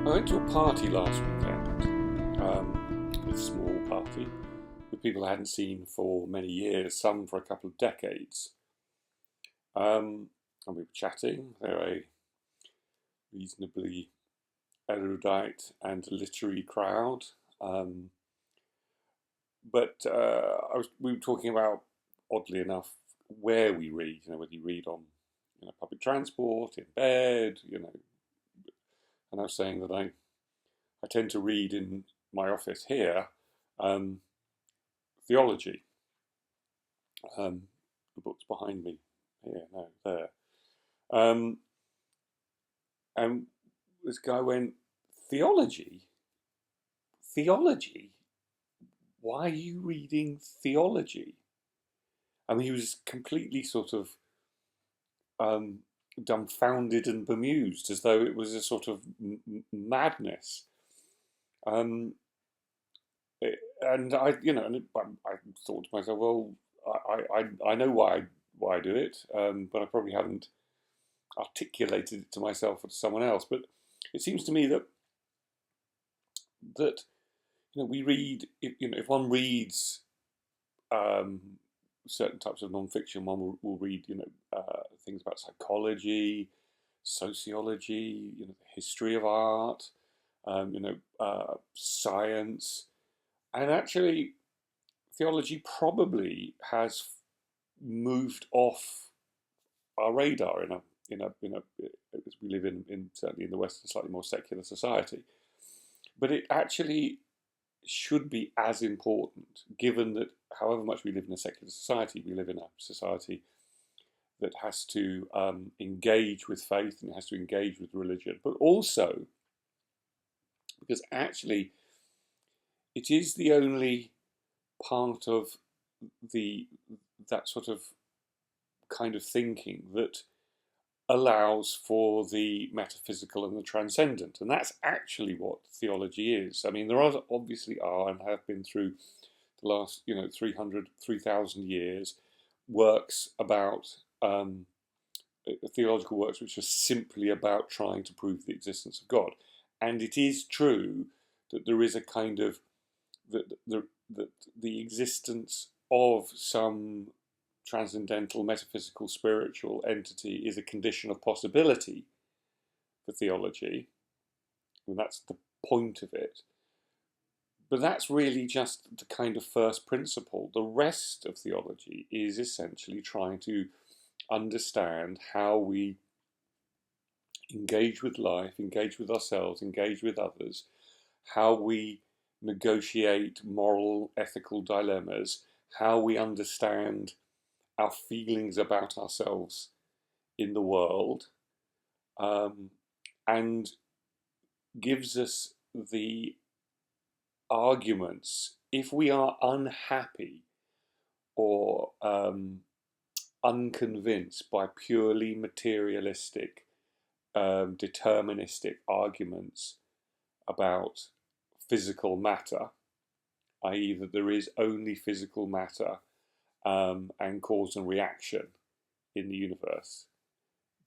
I went to a party last weekend, a small party, with people I hadn't seen for many years, some for a couple of decades. And we were chatting. They're a reasonably erudite and literary crowd. Um, but we were talking about, oddly enough, where we read. Whether you read on public transport, in bed, And I was saying that I tend to read in my office here um, theology. The book's behind me here, no, there. Um, and this guy went, theology? Theology? Why are you reading theology? I mean, he was completely sort of um, dumbfounded and bemused, as though it was a sort of madness. Um, and I thought to myself, well, I know why I do it, but I probably haven't articulated it to myself or to someone else. But it seems to me that we read, if one reads um, certain types of non-fiction, one will read things about psychology, sociology, the history of art, science, and actually theology probably has moved off our radar as we live in certainly in the West, a slightly more secular society. But it actually should be as important, given that however much we live in a secular society, we live in a society that has to engage with faith and has to engage with religion, but also because actually it is the only part of the that sort of kind of thinking that allows for the metaphysical and the transcendent. And that's actually what theology is. I mean, there obviously are and have been through the last, 3,000 years, works about theological works which are simply about trying to prove the existence of God. And it is true that there is a kind of, that the existence of some transcendental, metaphysical, spiritual entity is a condition of possibility for theology. And that's the point of it. But that's really just the kind of first principle. The rest of theology is essentially trying to understand how we engage with life, engage with ourselves, engage with others, how we negotiate moral, ethical dilemmas, how we understand our feelings about ourselves in the world, and gives us the arguments if we are unhappy or unconvinced by purely materialistic, deterministic arguments about physical matter, i.e., that there is only physical matter and cause and reaction in the universe,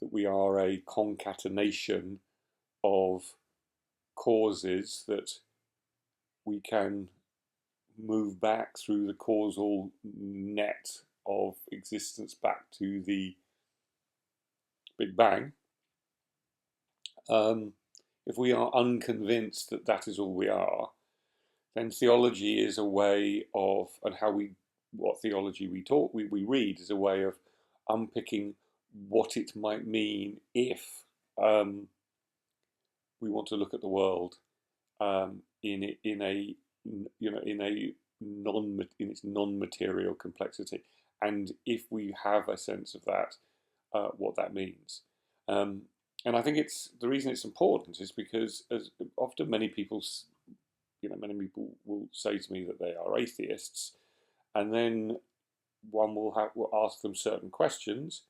that we are a concatenation of causes that we can move back through the causal net of existence back to the Big Bang. If we are unconvinced that that is all we are, then theology is a way of, and what theology we read is a way of unpicking what it might mean if we want to look at the world in its non-material complexity, and if we have a sense of that, what that means. And I think the reason it's important is because, as often many people will say to me that they are atheists, and then one will ask them certain questions,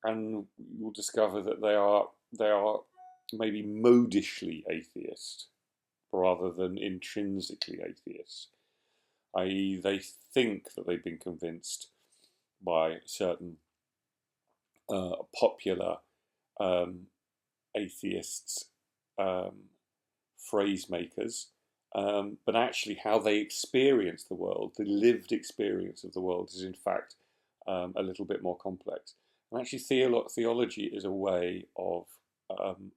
and you'll discover that they are maybe modishly atheist rather than intrinsically atheist, i.e., they think that they've been convinced by certain popular atheists' phrase makers, but actually how they experience the world, the lived experience of the world, is in fact a little bit more complex. And actually, theology is a way of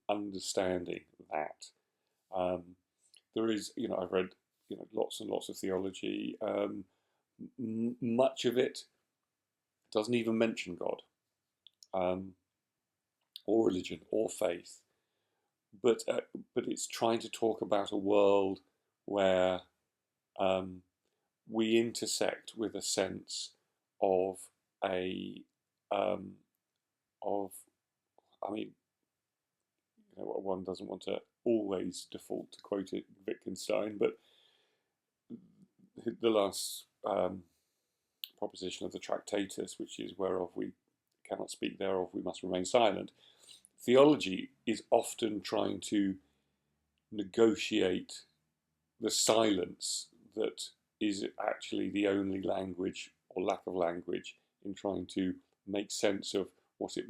understanding that. Um, there is, I've read, lots and lots of theology. Much of it doesn't even mention God, um, or religion, or faith, but it's trying to talk about a world where um, we intersect with a sense of a um, of I mean, one doesn't want to always default to quote it Wittgenstein, but the last proposition of the Tractatus, which is whereof we cannot speak, thereof we must remain silent. Theology is often trying to negotiate the silence that is actually the only language or lack of language in trying to make sense of what it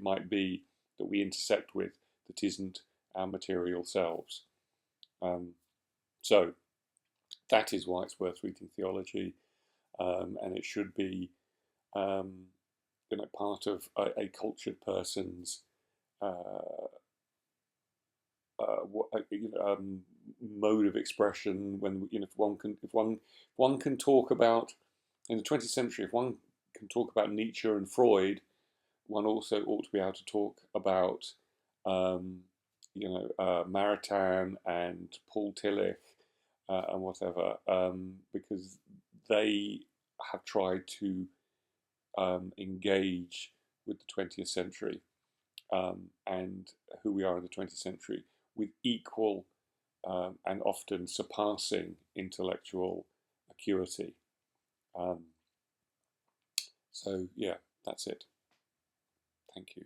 might be that we intersect with that isn't our material selves. So that is why it's worth reading theology, and it should be part of a cultured person's mode of expression. When if one can talk about, in the 20th century, if one can talk about Nietzsche and Freud, one also ought to be able to talk about Maritain and Paul Tillich and whatever, because they have tried to engage with the 20th century and who we are in the 20th century with equal and often surpassing intellectual acuity. So yeah, that's it. Thank you.